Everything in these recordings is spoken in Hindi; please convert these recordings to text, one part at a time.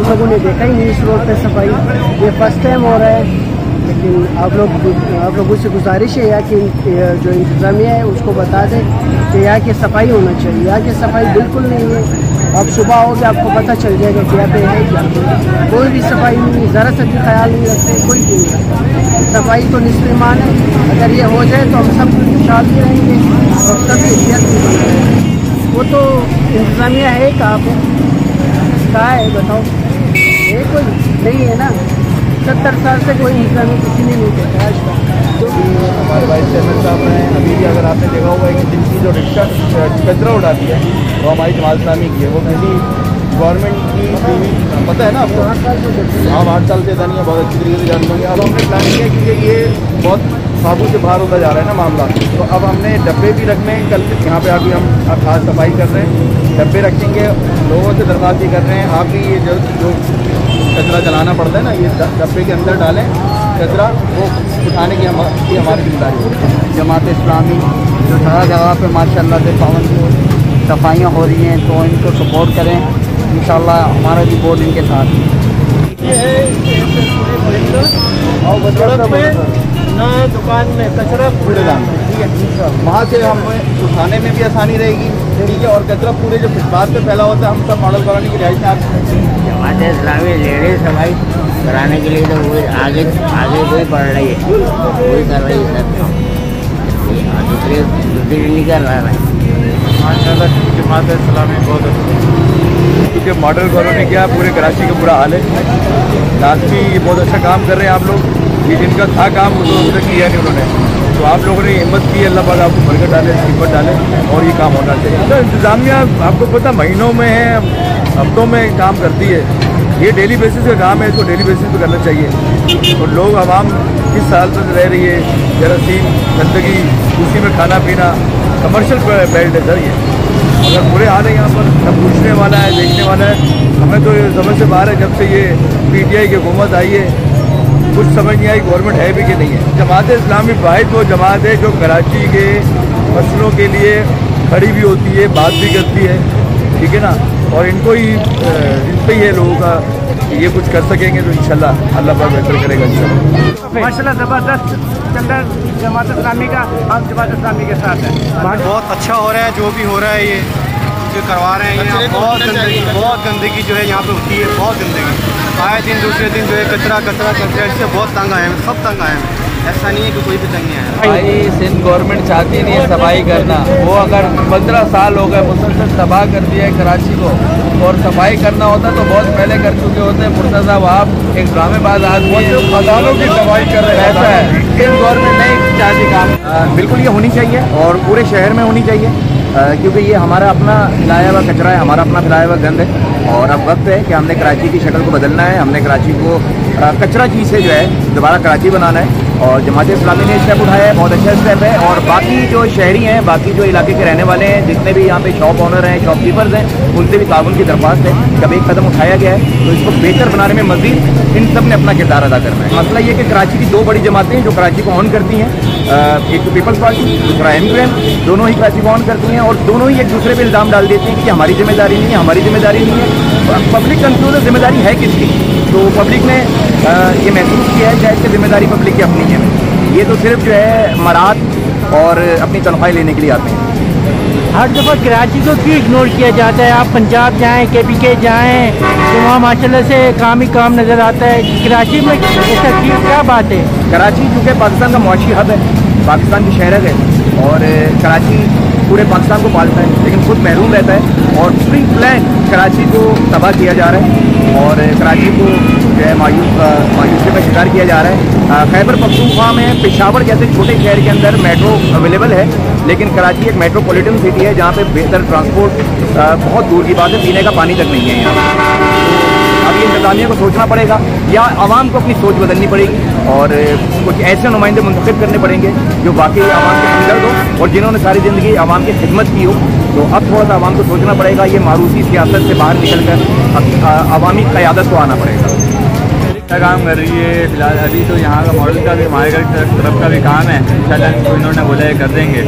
हम लोगों ने देखा ही नहीं इस रोड पे सफाई, ये फर्स्ट टाइम हो रहा है। लेकिन आप लोगों से गुजारिश है यहाँ की जो इंतज़ामिया है उसको बता दें कि यहाँ की सफाई होना चाहिए। यहाँ की सफाई बिल्कुल नहीं है। आप सुबह आओगे आपको पता चल जाएगा कि यहाँ पे है क्या, कोई भी सफाई नहीं, ज़रा सा भी ख्याल नहीं रखते, कोई भी नहीं रखता। सफाई तो निस्फ़ ईमान है, अगर ये हो जाए तो हम सब खुशहाल भी रहेंगे और सब एहतियात भी बनेंगे। वो तो इंतज़ामिया है कहाँ पे, कहाँ है बताओ, है कोई नहीं है ना। 70 साल से कोई इंतज़ामिया किसी ने नहीं देखा आज तक। तो हमारे वाइस चेयरमैन साहब हैं, अभी भी अगर आपने देखा हुआ है कि जिनकी जो रिक्शा कचरा उड़ाती है वो हमारी जमात इस्लामी की है, वो किसी गवर्नमेंट की पता है ना आपको। हम 8 साल से नहीं है, बहुत अच्छी तरीके से जानते होंगे। अब हमने प्लान किया क्योंकि ये बहुत काबू से बाहर होता जा रहा है ना मामला, तो अब हमने डब्बे भी रखने हैं। कल यहाँ पे अभी हम खास सफाई कर रहे हैं, डब्बे रखेंगे। लोगों से दरख्वास्त भी कर रहे हैं, आप भी ये जो कचरा जलाना पड़ता है ना, ये डब्बे के अंदर डालें कचरा, वो उठाने की हमारी जिम्मेदारी है। जमात इस्लामी जो हर जगह पे माशाल्लाह से पावन सफाइयाँ हो रही हैं, तो इनको सपोर्ट करें। इंशाल्लाह हमारा भी बोर्ड इनके साथ ना दुकान में कचरा कूड़ेदान, ठीक है, वहाँ से हम उठाने में भी आसानी रहेगी, ठीक है। और कचरा पूरे जो फुटपाथ पे फैला होता है, हम सब मॉडल कॉलोनी की रिहाइश में आप जमात इस्लामी लेडीज सफाई कराने के लिए तो वो आगे वही बढ़ रही है, वही कर रही है सब काम, दूसरी नहीं कर रहा है। माशाल्लाह जमात इस्लामी बहुत अच्छी, क्योंकि मॉडल कॉलोनी क्या पूरे कराची का बुरा हाल है। लाजमी ये बहुत अच्छा काम कर रहे हैं आप लोग, ये जिनका था काम वो तो किया नहीं उन्होंने, तो आप लोगों ने हिम्मत की, अल्लाह पाक आपको बरकत डाले, हिम्मत डाले और ये काम होना चाहिए। तो इंतज़ामिया आपको पता महीनों में है, हफ्तों में काम करती है, ये डेली बेसिस का काम है, इसको डेली बेसिस पे करना चाहिए। और लोग आवाम किस साल में रह रही है, जरासीम गंदगी, उसी में खाना पीना, कमर्शियल बेल्ट है सर ये, अगर बुरे हाल है यहाँ पर, सब पूछने वाला है, देखने वाला है। हमें तो ये समझ से बाहर है, जब से ये PTI की हुकूमत आई है कुछ समझ नहीं आई गवर्नमेंट है भी कि नहीं है। जमात इस्लामी वाहिद वो जमात है जो कराची के मसलों के लिए खड़ी भी होती है, बात भी करती है, ठीक है ना। और इनको ही इन पर ही है लोगों का, ये कुछ कर सकेंगे तो इंशाल्लाह अल्लाह पाक बेहतर करेगा इंशाल्लाह। माशाल्लाह ज़बरदस्त चंदर जमात इस्लामी का, हम जमात इस्लामी के साथ हैं। बहुत अच्छा हो रहा है जो भी हो रहा है, ये जो करवा रहे हैं यहाँ। बहुत गंदगी जो है यहाँ पे होती है, बहुत गंदगी आए दिन दूसरे दिन जो है कचरा इससे बहुत तंग आए हैं, सब तंग आए हैं, ऐसा नहीं है कि कोई भी तंग नहीं आया। भाई सिंध गवर्नमेंट चाहती नहीं है सफाई करना, वो अगर 15 साल हो गए मुसलसल तबाह कर दिया है कराची को, और सफाई करना होता तो बहुत पहले कर चुके होते। मुर्तज़ा वहाब एक ड्रामेबाज आदमी है, खजानों की सफाई कर रहे हैं, ऐसा है। सिंध गवर्नमेंट नहीं चाहती काम, बिल्कुल ये होनी चाहिए और पूरे शहर में होनी चाहिए, क्योंकि ये हमारा अपना फैलाया हुआ कचरा है, हमारा अपना फैलाया हुआ गंद है। और अब वक्त है कि हमने कराची की शक्ल को बदलना है, हमने कराची को कचरा चीज़ से जो है दोबारा कराची बनाना है। और जमात इस्लामी ने स्टेप उठाया है, बहुत अच्छा स्टेप है। और बाकी जो शहरी हैं, बाकी जो इलाके के रहने वाले हैं, जितने भी यहाँ पे शॉप ओनर हैं, शॉपकीपर्स हैं, उनसे भी ताउन की दरख्वास्त है। जब एक कदम उठाया गया है तो इसको बेहतर बनाने में मज़ीद इन सब ने अपना किरदार अदा करना है। मसला ये कि कराची की 2 बड़ी जमातें जो कराची को ऑन करती हैं, एक तो पीपल्स पार्टी, दूसरा MQM, दोनों ही कराची को ऑन करती हैं और दोनों ही एक दूसरे पर इल्ज़ाम डाल देती हैं कि हमारी जिम्मेदारी नहीं है, हमारी जिम्मेदारी नहीं है। पब्लिक कंफ्यूज है, जिम्मेदारी है किसकी? तो पब्लिक ने ये महसूस किया है शायद कि जिम्मेदारी पब्लिक की अपनी है। ये तो सिर्फ जो है मराहत और अपनी तनख्वाही लेने के लिए आते हैं। हर दफ़ा कराची को क्यों इग्नोर किया जाता है? आप पंजाब जाएं, KPK जाएं, तो वहाँ माशाल्लाह से काम ही काम नज़र आता है। कराची में ऐसा क्या बात है? कराची चूँकि पाकिस्तान का मुआशी हब है, पाकिस्तान की शहर है, और कराची पूरे पाकिस्तान को पालता है, लेकिन खुद महरूम रहता है। और प्री प्लान कराची को तबाह किया जा रहा है और कराची को जो है मायूसी का शिकार किया जा रहा है। खैबर पख्तूनख्वा में पेशावर जैसे छोटे शहर के अंदर मेट्रो अवेलेबल है, लेकिन कराची एक मेट्रोपॉलिटन सिटी है जहाँ पे बेहतर ट्रांसपोर्ट बहुत दूर की बात है, पीने का पानी तक नहीं है यहाँ। अब ये इंतज़ामिया को सोचना पड़ेगा या आवाम को अपनी सोच बदलनी पड़ेगी और कुछ ऐसे नुमाइंदे मुंतखब करने पड़ेंगे जो वाकई आवाम के हमदर्द हो और जिन्होंने सारी ज़िंदगी आवाम की खिदमत की हो। तो अब थोड़ा सा आवाम को सोचना पड़ेगा, ये मारूसी सियासत से बाहर निकल कर अवामी क़यादत को आना पड़ेगा। अच्छा काम कर रही है फिलहाल। अभी तो यहाँ का मॉडल का भी, हमारे घर की तरफ का भी काम है, इंशाल्लाह इन्होंने बोला है कर देंगे।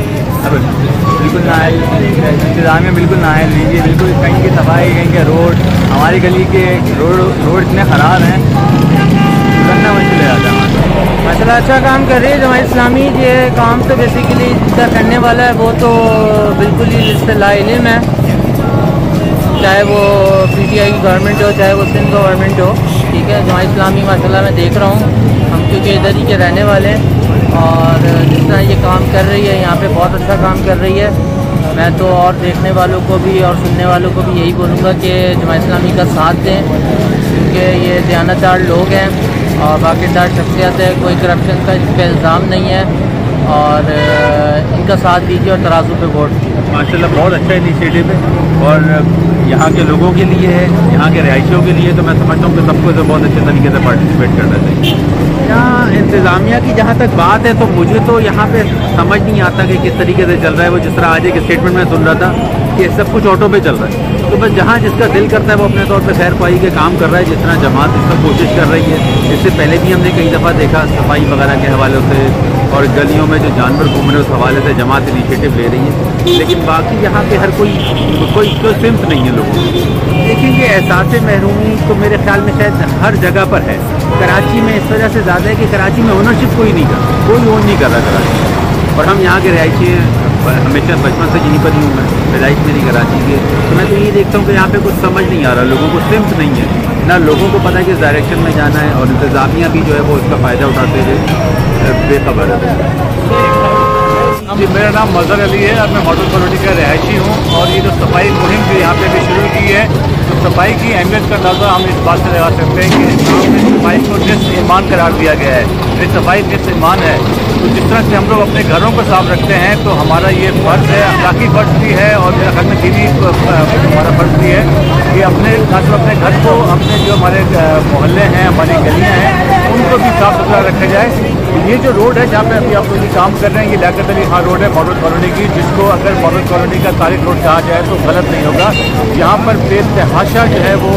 अब बिल्कुल नाअहल इंतज़ामिया बिल्कुल नाअहल लीजिए, बिल्कुल कहीं की सफाई, कहीं के रोड हमारी गली के रोड इतने ख़राब हैं, करना मुश्किल हो जाता है। माशाल्लाह अच्छा काम कर रही है जमात इस्लामी। ये काम तो बेसिकली जिसका करने वाला है वो तो बिल्कुल ही इससे लाइल्म है, चाहे वो PTI की गवर्नमेंट हो चाहे वो सिंध गवर्नमेंट हो। ठीक है, जमात इस्लामी माशाल्लाह मैं देख रहा हूँ, हम क्योंकि इधर ही के रहने वाले हैं, और जिस तरह ये काम कर रही है यहाँ पे बहुत अच्छा काम कर रही है। मैं तो और देखने वालों को भी और सुनने वालों को भी यही बोलूँगा कि जमात इस्लामी का साथ दें, क्योंकि ये दयानतदार लोग हैं और बाक़ीदार शख्सियत है, कोई करप्शन का इस पर इल्ज़ाम नहीं है, और इनका साथ दीजिए और तराजू पे वोट। माशाल्लाह बहुत अच्छा इनिशिएटिव है और यहाँ के लोगों के लिए है, यहाँ के रहायशियों के लिए, तो मैं समझता हूँ कि सबको इसे बहुत अच्छे तरीके से पार्टिसिपेट करना चाहिए। यहाँ इंतज़ामिया की जहाँ तक बात है तो मुझे तो यहाँ पे समझ नहीं आता कि किस तरीके से चल रहा है। वो जिस तरह आज एक स्टेटमेंट में सुन रहा था कि सब कुछ ऑटो पे चल रहा है, तो बस जहाँ जिसका दिल करता है वो अपने तौर पे खैर पाई के काम कर रहा है। जिस तरह जमात इसका कोशिश कर रही है, इससे पहले भी हमने कई दफ़ा देखा सफाई वगैरह के हवाले से, और गलियों में जो जानवर घूम रहे उस हवाले से जमात इनिशिएटिव ले रही है। लेकिन बाकी यहाँ पे हर कोई सिम्त नहीं है लोगों को। देखिए ये एहसास महरूमी तो मेरे ख्याल में शायद हर जगह पर है। कराची में इस वजह से ज़्यादा है कि कराची में ओनरशिप कोई नहीं कर, कोई ओन नहीं कर रहा कराची, और हम यहाँ के रहायशी हैं, हमेशा बचपन से यहीं पर ही हूँ मैं, पैदाइश मेरी कराची की है। तो मैं तो ये देखता हूँ कि यहाँ पे कुछ समझ नहीं आ रहा, लोगों को सिम्त नहीं है, ना लोगों को पता है किस डायरेक्शन में जाना है, और इंतज़ामिया भी जो है वो इसका फ़ायदा उठाते हुए बेखबर है। जी, मेरा नाम मज़हर अली है और मैं मॉडल कॉलोनी का रहायशी हूँ, और ये जो सफाई मुहिम जो यहाँ पे भी शुरू की है, तो सफाई की अहमियत का अंदाज़ा हम इस बात से लगा सकते हैं कि इस्लाम में सफाई को निस्फ़ ईमान करार दिया गया है। ये सफाई निस्फ़ ईमान है, तो जिस तरह से हम लोग अपने घरों को साफ रखते हैं तो हमारा ये फ़र्ज़ है, अखलाकी फ़र्ज़ भी है, और मेरा ख्याल में दीनी हमारा फ़र्ज़ भी है कि अपने न सिर्फ अपने घर को, अपने जो हमारे मोहल्ले हैं, हमारी गलियाँ हैं, उनको भी साफ़ सुथरा रखा जाए। ये जो रोड है जहाँ पे अभी आप लोग ये काम कर रहे हैं, ये लियाकत अली खान रोड है मॉडल कॉलोनी की, जिसको अगर मॉडल कॉलोनी का तारिक रोड कहा जाए तो गलत नहीं होगा। यहाँ पर बेतहाशा जो है वो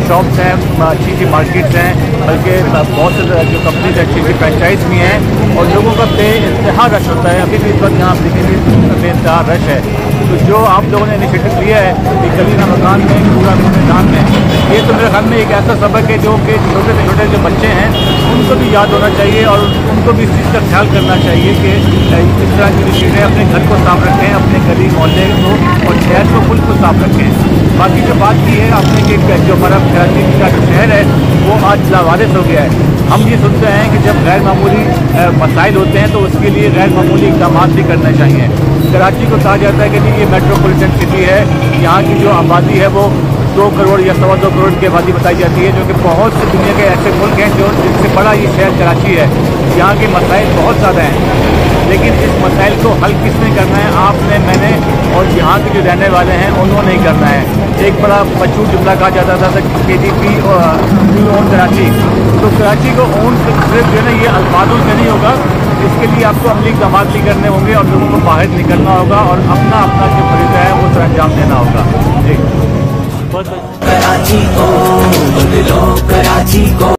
शॉप्स हैं, अच्छी अच्छी मार्केट्स हैं, बल्कि बहुत से जो कंपनीज अच्छी अच्छी फ्रेंचाइज भी हैं, और लोगों का बेइंतहा रश होता है। अभी भी इस वक्त यहाँ देखेंगे बेइंतहा रश है। तो जो आप लोगों ने इनिशिएटिव लिया है कि कलीना मकान में, पूरा मैदान में, ये तो मेरे ख्याल में एक ऐसा सबक है जो कि छोटे से छोटे जो बच्चे हैं उनको भी याद होना चाहिए, और उनको भी इस चीज़ का ख्याल करना चाहिए कि इस तरह की चीज़ें अपने घर को साफ रखें, अपने गली मोहल्ले को और शहर को, मुल्क को साफ रखें। बाकी जो बात की है आपने कि जो हमारा कराची का जो शहर है वो आज लावारिस हो गया है। हम ये सुनते हैं कि जब गैर मामूली मसाइल होते हैं तो उसके लिए गैर मामूली इक़दाम भी करने चाहिए। कराची को कहा जाता है कि नहीं ये मेट्रोपॉलिटन सिटी है, यहाँ की जो आबादी है वो 2 करोड़ या 2.25 करोड़ की आबादी बताई जाती है, जो कि बहुत से दुनिया के ऐसे मुल्क हैं जो जिनसे बड़ा ये शहर कराची है। यहाँ के मसाइल बहुत ज़्यादा हैं, लेकिन इस मसाइल को हल किसने करना है? आपने, मैंने और यहाँ के जो रहने वाले हैं उन्होंने ही करना है। एक बड़ा मशहूर जुमला कहा जाता था KDP ओन कराची, तो कराची को ओन सिर्फ जो है ना ये अल्फाजों से नहीं होगा, इसके लिए आपको अमली इक़दाम भी करने होंगे और लोगों को बाहर निकलना होगा और अपना अपना जो फरीज़ा है वो अंजाम देना होगा। जी, बहुत